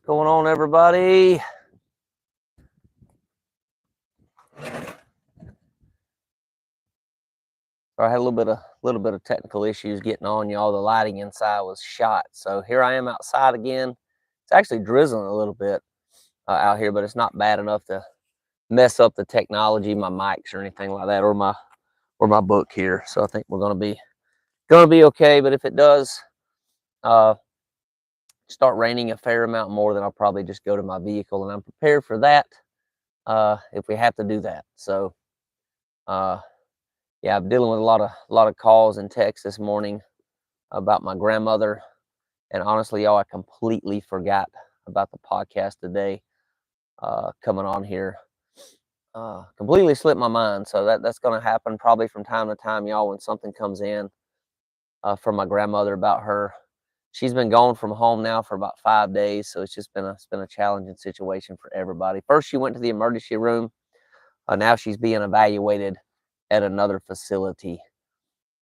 going on, everybody? I had a little bit of technical issues getting on, y'all. The lighting inside was shot, so here I am outside again. It's actually drizzling a little bit out here, but it's not bad enough to mess up the technology, my mics or anything like that, or my book here. So I think we're gonna be okay. But if it does start raining a fair amount more, then I'll probably just go to my vehicle, and I'm prepared for that if we have to do that. So yeah, I'm dealing with a lot of calls and texts this morning about my grandmother, and honestly, y'all, I completely forgot about the podcast today coming on here. Completely slipped my mind. So that's going to happen probably from time to time, y'all, when something comes in from my grandmother about her. She's been gone from home now for about 5 days, so it's been a challenging situation for everybody. First, she went to the emergency room. Now she's being evaluated at another facility.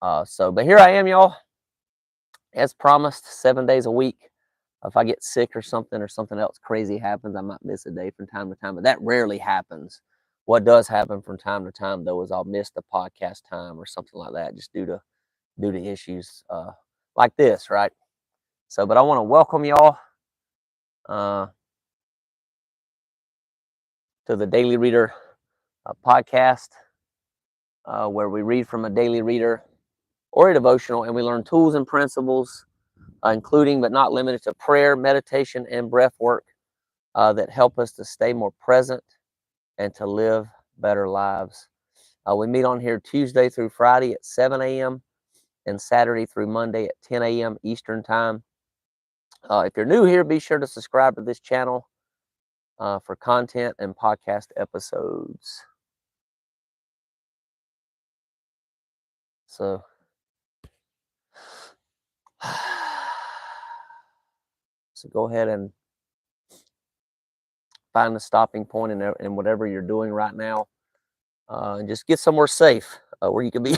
But here I am, y'all. As promised, 7 days a week. If I get sick or something else crazy happens, I might miss a day from time to time, but that rarely happens. What does happen from time to time, though, is I'll miss the podcast time or something like that, just due to issues like this, right? So, but I want to welcome y'all to the Daily Reader podcast, where we read from a daily reader or a devotional, and we learn tools and principles, including but not limited to prayer, meditation, and breath work that help us to stay more present and to live better lives. We meet on here Tuesday through Friday at 7 a.m. and Saturday through Monday at 10 a.m. Eastern Time. If you're new here, be sure to subscribe to this channel for content and podcast episodes. So, go ahead and find the stopping point in whatever you're doing right now, and just get somewhere safe where you can be,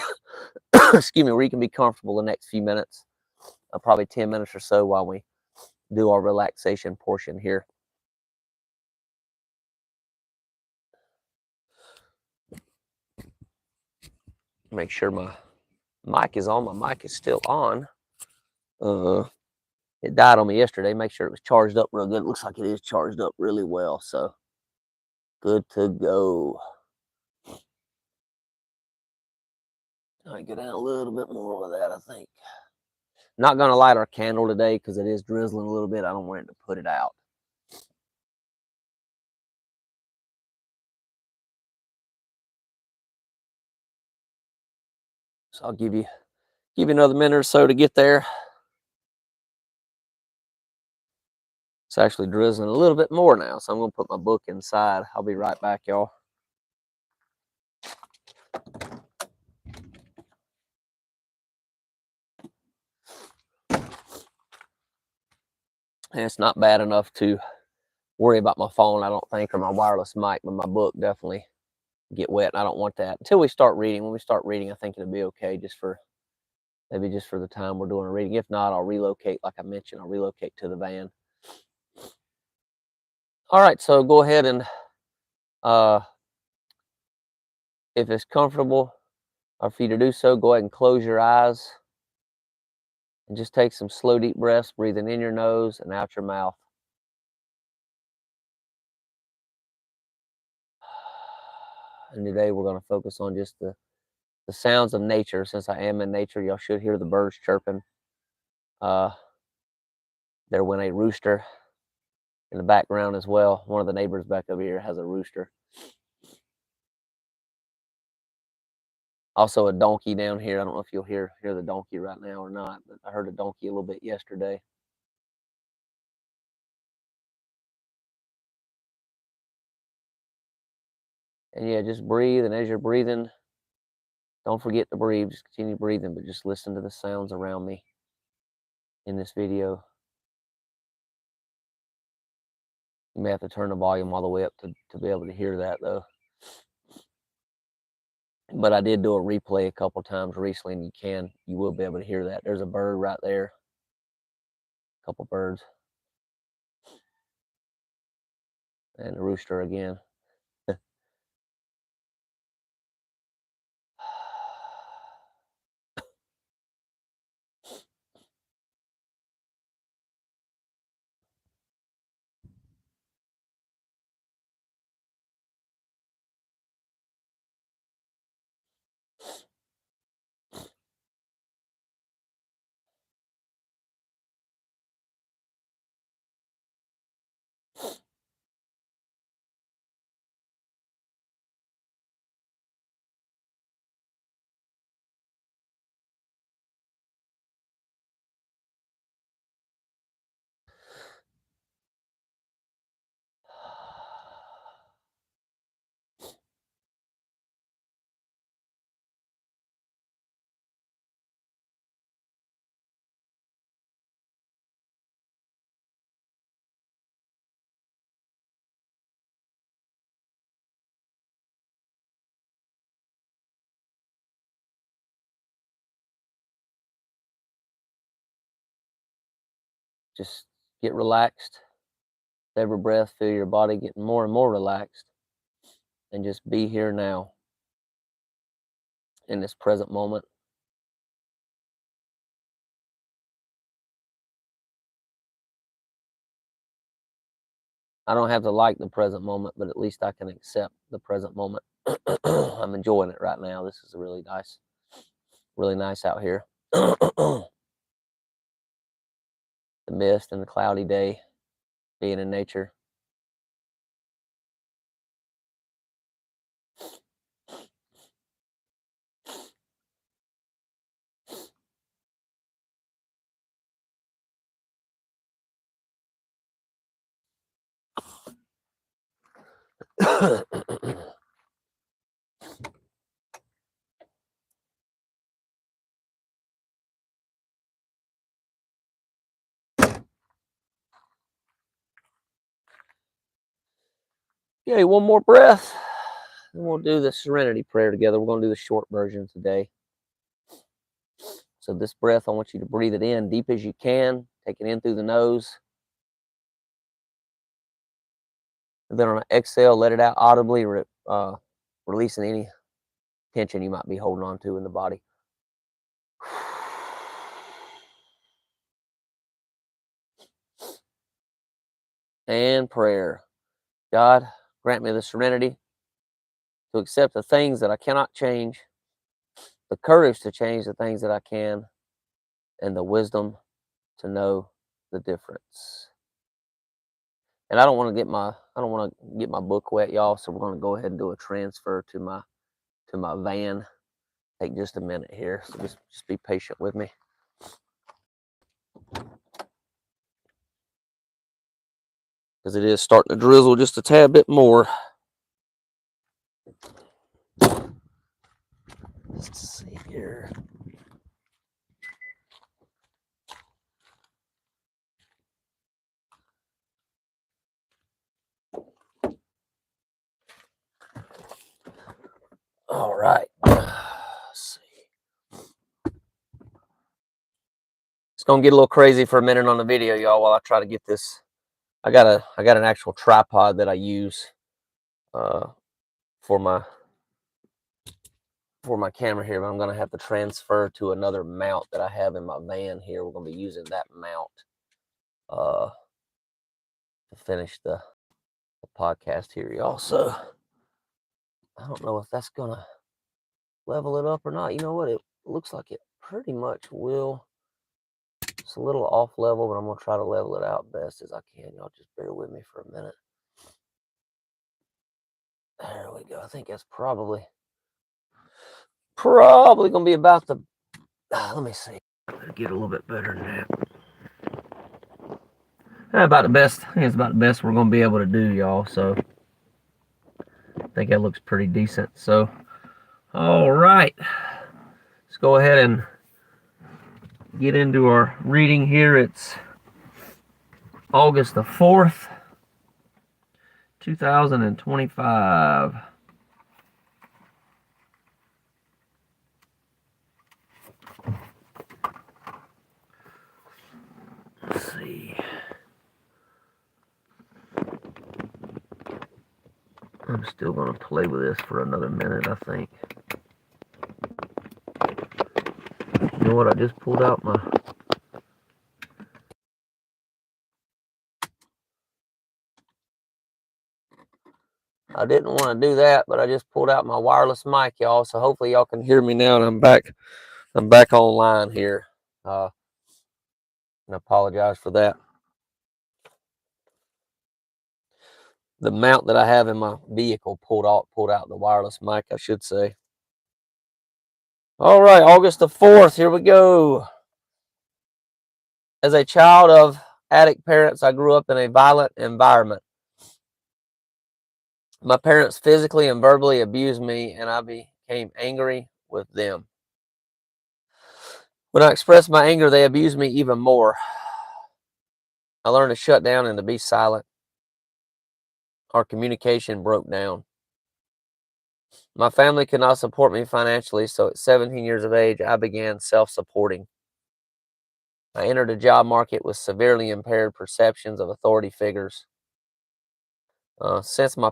excuse me, where you can be comfortable the next few minutes, probably 10 minutes or so while we do our relaxation portion here. Make sure my mic is on. My mic is still on. It died on me yesterday. Make sure it was charged up real good. It looks like it is charged up really well. So good to go. I get out a little bit more of that, I think. Not going to light our candle today because it is drizzling a little bit. I don't want it to put it out. So I'll give you another minute or so to get there. It's actually drizzling a little bit more now, so I'm going to put my book inside. I'll be right back, y'all. And it's not bad enough to worry about my phone, I don't think, or my wireless mic, but my book definitely get wet, and I don't want that until we start reading. When we start reading, I think it'll be okay, maybe just for the time we're doing a reading. If not, I'll relocate, like I mentioned, I'll relocate to the van. All right, so go ahead and if it's comfortable for you to do so, go ahead and close your eyes and just take some slow, deep breaths, breathing in your nose and out your mouth. And today we're going to focus on just the sounds of nature. Since I am in nature, y'all should hear the birds chirping. There went a rooster in the background as well. One of the neighbors back over here has a rooster. Also a donkey down here. I don't know if you'll hear the donkey right now or not, but I heard a donkey a little bit yesterday. And yeah, just breathe. And as you're breathing, don't forget to breathe. Just continue breathing, but just listen to the sounds around me in this video. You may have to turn the volume all the way up to be able to hear that, though. But I did do a replay a couple times recently, and you will be able to hear that. There's a bird right there. A couple birds. and the rooster again. Just get relaxed. Every breath, feel your body getting more and more relaxed. And just be here now in this present moment. I don't have to like the present moment, but at least I can accept the present moment. I'm enjoying it right now. This is really nice out here. The mist and the cloudy day, being in nature. Okay, one more breath. And we'll do the serenity prayer together. We're going to do the short version today. So this breath, I want you to breathe it in deep as you can. Take it in through the nose. And then on an exhale, let it out audibly, releasing any tension you might be holding on to in the body. And prayer. God, grant me the serenity to accept the things that I cannot change, the courage to change the things that I can, and the wisdom to know the difference. And I don't want to get my book wet, y'all. So we're going to go ahead and do a transfer to my van. Take just a minute here. So just be patient with me. Because it is starting to drizzle just a tad bit more. Let's see here. All right. Let's see. It's gonna get a little crazy for a minute on the video, y'all, while I try to get this. I got an actual tripod that I use for my camera here, but I'm gonna have to transfer to another mount that I have in my van here. We're gonna be using that mount to finish the podcast here, y'all. So I don't know if that's gonna level it up or not. You know what? It looks like it pretty much will. It's a little off level, but I'm gonna try to level it out best as I can. Y'all just bear with me for a minute. There we go. I think that's probably gonna be about the. Let me see. Get a little bit better than that. About the best. I think it's about the best we're gonna be able to do, y'all. So I think that looks pretty decent. So, all right, let's go ahead and get into our reading here. It's August the 4th, 2025. Let's see. I'm still going to play with this for another minute, I think. You know what? I just pulled out my... I didn't want to do that, but I just pulled out my wireless mic, y'all. So hopefully y'all can hear me now, and I'm back online here. And I apologize for that. The mount that I have in my vehicle pulled out the wireless mic, I should say. All right, August the 4th, here we go. As a child of addict parents, I grew up in a violent environment. My parents physically and verbally abused me, and I became angry with them. When I expressed my anger, they abused me even more. I learned to shut down and to be silent. Our communication broke down. My family could not support me financially, so at 17 years of age, I began self-supporting. I entered a job market with severely impaired perceptions of authority figures. Since my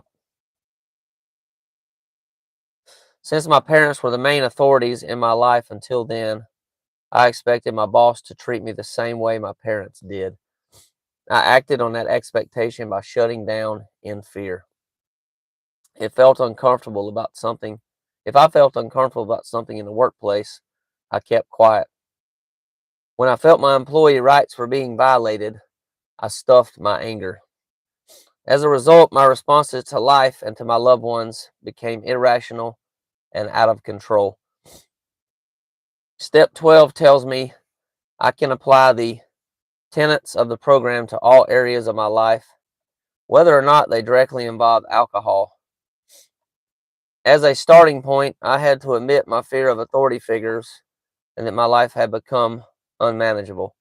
parents were the main authorities in my life until then, I expected my boss to treat me the same way my parents did. I acted on that expectation by shutting down in fear. If I felt uncomfortable about something in the workplace, I kept quiet. When I felt my employee rights were being violated, I stuffed my anger. As a result, my responses to life and to my loved ones became irrational and out of control. Step 12 tells me I can apply the tenets of the program to all areas of my life, whether or not they directly involve alcohol. As a starting point, I had to admit my fear of authority figures and that my life had become unmanageable.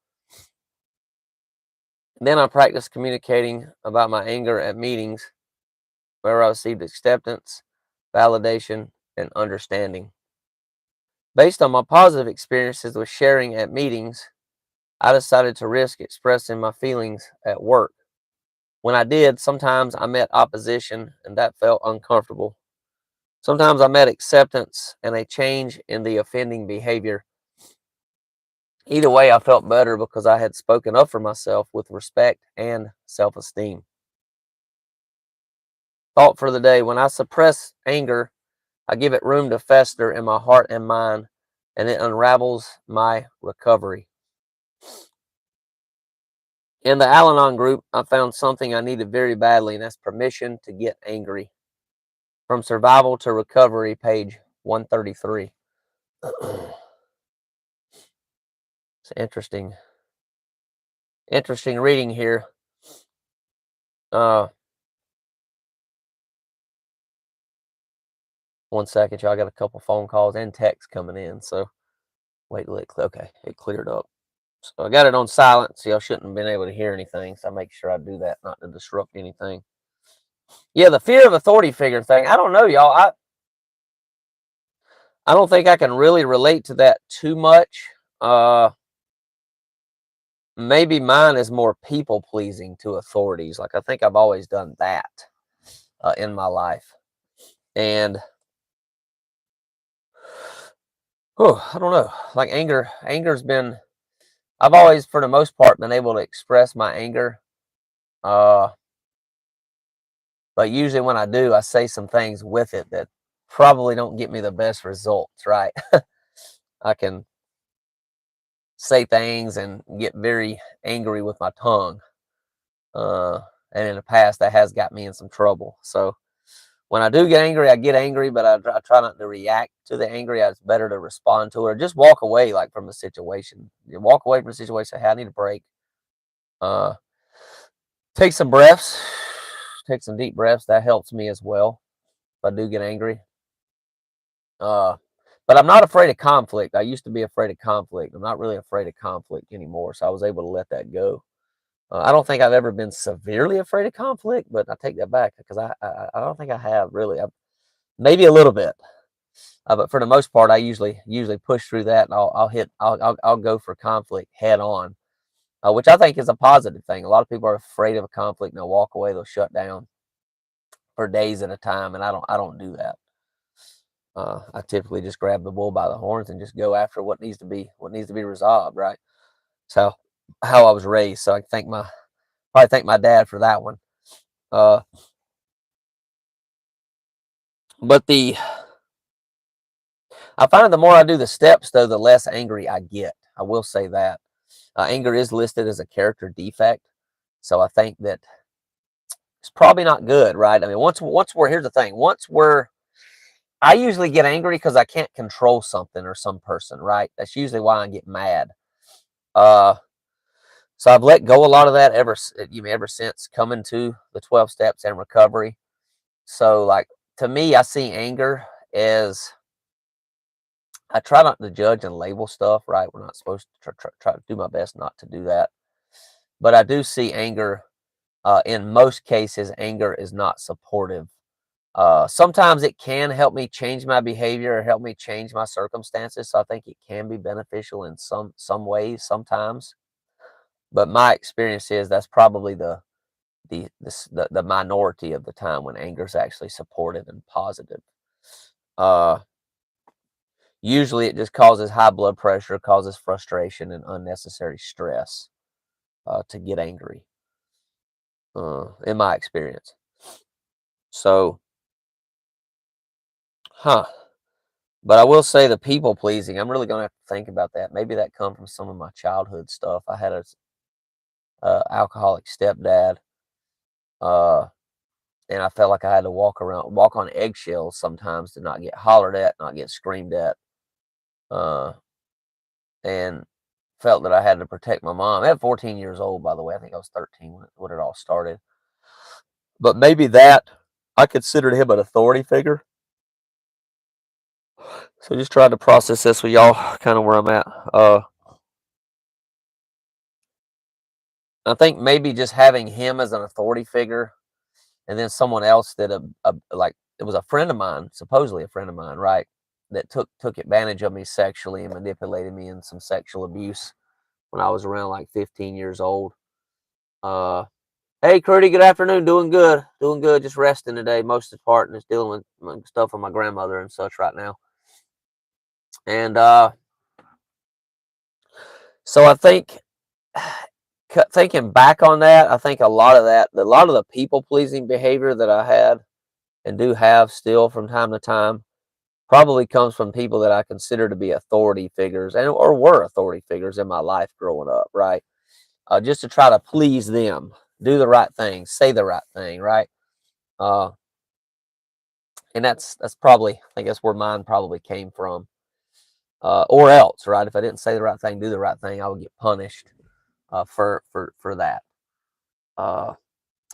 Then I practiced communicating about my anger at meetings where I received acceptance, validation, and understanding. Based on my positive experiences with sharing at meetings, I decided to risk expressing my feelings at work. When I did, sometimes I met opposition, and that felt uncomfortable. Sometimes I met acceptance and a change in the offending behavior. Either way, I felt better because I had spoken up for myself with respect and self-esteem. Thought for the day: when I suppress anger, I give it room to fester in my heart and mind, and it unravels my recovery. In the Al Anon group, I found something I needed very badly, and that's permission to get angry. From Survival to Recovery, page 133. It's interesting reading here. One second, y'all. I got a couple phone calls and texts coming in, so wait till it cleared up. So I got it on silent, so y'all shouldn't have been able to hear anything. So I make sure I do that, not to disrupt anything. Yeah, the fear of authority figure thing. I don't know, y'all. I don't think I can really relate to that too much. Maybe mine is more people pleasing to authorities. Like, I think I've always done that in my life, and I don't know. Like anger's been. I've always, for the most part, been able to express my anger. But usually when I do, I say some things with it that probably don't get me the best results, right? I can say things and get very angry with my tongue. And in the past, that has got me in some trouble. So when I do get angry, I get angry, but I try not to react to the angry. It's better to respond to it or just walk away, like, from the situation. You walk away from the situation, say, hey, I need a break. Take some breaths, take some deep breaths. That helps me as well if I do get angry. But I'm not afraid of conflict. I used to be afraid of conflict. I'm not really afraid of conflict anymore, so I was able to let that go. I don't think I've ever been severely afraid of conflict, but I take that back because I don't think I have really. Maybe a little bit, but for the most part, I usually push through that, and I'll go for conflict head on, which I think is a positive thing. A lot of people are afraid of a conflict and they'll walk away, they'll shut down. for days at a time, and I don't do that. I typically just grab the bull by the horns and just go after what needs to be resolved, right? So how I was raised. So I probably thank my dad for that one. Uh, but I find the more I do the steps, though, the less angry I get. I will say that anger is listed as a character defect, so I think that it's probably not good, right? I mean, here's the thing. I usually get angry because I can't control something or some person, right? That's usually why I get mad. Uh, so I've let go a lot of that ever since coming to the 12 steps and recovery. So, like, to me, I see anger as I try not to judge and label stuff, right? We're not supposed to try to do my best not to do that. But I do see anger, in most cases, anger is not supportive. Sometimes it can help me change my behavior or help me change my circumstances. So I think it can be beneficial in some ways sometimes. But my experience is that's probably the minority of the time when anger is actually supportive and positive. Uh, Usually it just causes high blood pressure, causes frustration and unnecessary stress to get angry, in my experience. So, huh. But I will say the people pleasing, I'm really going to have to think about that. Maybe that come from some of my childhood stuff. I had a alcoholic stepdad, uh, and I felt like I had to walk on eggshells sometimes to not get hollered at, not get screamed at, uh, and felt that I had to protect my mom. At 14 years old, by the way. I think I was 13 when it all started. But maybe that I considered him an authority figure. So just trying to process this with y'all, kind of where I'm at. I think maybe just having him as an authority figure, and then someone else that like it was a friend of mine, supposedly a friend of mine, right? That took advantage of me sexually and manipulated me in some sexual abuse when I was around like 15 years old. Uh, Hey, Curdy, good afternoon. Doing good. Doing good. Just resting today, most of the part, and just dealing with stuff with my grandmother and such right now. And so I think, thinking back on that, I think a lot of the people pleasing behavior that I had and do have still from time to time probably comes from people that I consider to be authority figures or were authority figures in my life growing up, right? Just to try to please them, do the right thing, say the right thing, right? Uh, and that's probably, I guess, where mine probably came from. Or else, right? If I didn't say the right thing, do the right thing, I would get punished for that. Uh,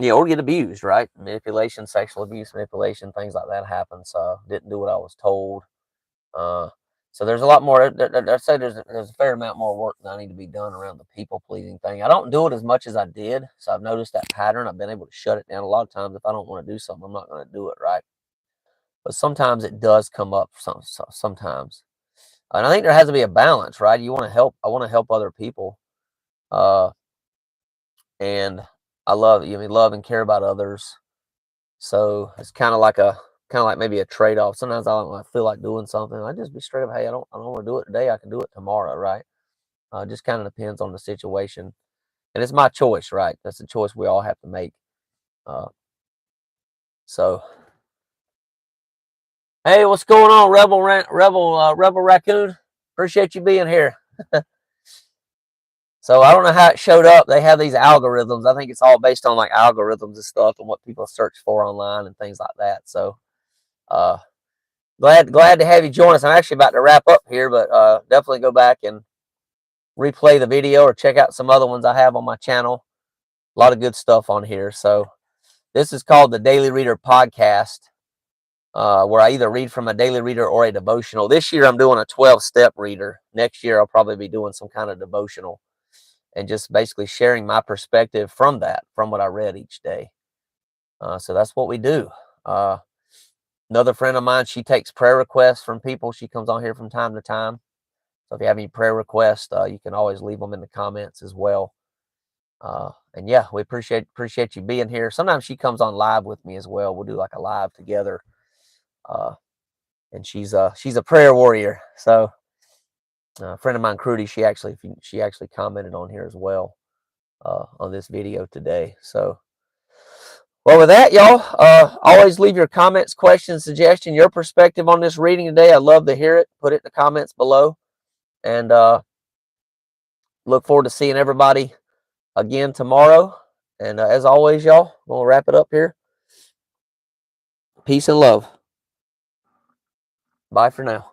yeah, or get abused, right? Manipulation, sexual abuse, manipulation, things like that happen. So didn't do what I was told. Uh, so there's a lot more. I say there's a fair amount more work that I need to be done around the people pleasing thing. I don't do it as much as I did, so I've noticed that pattern. I've been able to shut it down a lot of times. If I don't want to do something, I'm not going to do it, right? But sometimes it does come up. Sometimes, and I think there has to be a balance, right? You want to help. I want to help other people, uh, and I love and care about others. So it's kind of like maybe a trade off. Sometimes I feel like doing something. I just be straight up, hey, I don't want to do it today. I can do it tomorrow, right? Just kind of depends on the situation, and it's my choice, right? That's a choice we all have to make. Uh, so, hey, what's going on, Rebel Raccoon? Appreciate you being here. So I don't know how it showed up. They have these algorithms. I think it's all based on like algorithms and stuff and what people search for online and things like that. So uh, glad to have you join us. I'm actually about to wrap up here, but definitely go back and replay the video or check out some other ones I have on my channel. A lot of good stuff on here. So this is called the Daily Reader Podcast, where I either read from a daily reader or a devotional. This year I'm doing a 12-step reader. Next year I'll probably be doing some kind of devotional and just basically sharing my perspective from what I read each day. So that's what we do. Uh, Another friend of mine, she takes prayer requests from people. She comes on here from time to time. So if you have any prayer requests, you can always leave them in the comments as well. And yeah, we appreciate you being here. Sometimes she comes on live with me as well. We'll do like a live together. And she's a prayer warrior. So a friend of mine, Crudy, she actually commented on here as well on this video today. So well, with that, y'all, always leave your comments, questions, suggestion, your perspective on this reading today. I'd love to hear it. Put it in the comments below, and look forward to seeing everybody again tomorrow. And as always, y'all, we'll wrap it up here. Peace and love. Bye for now.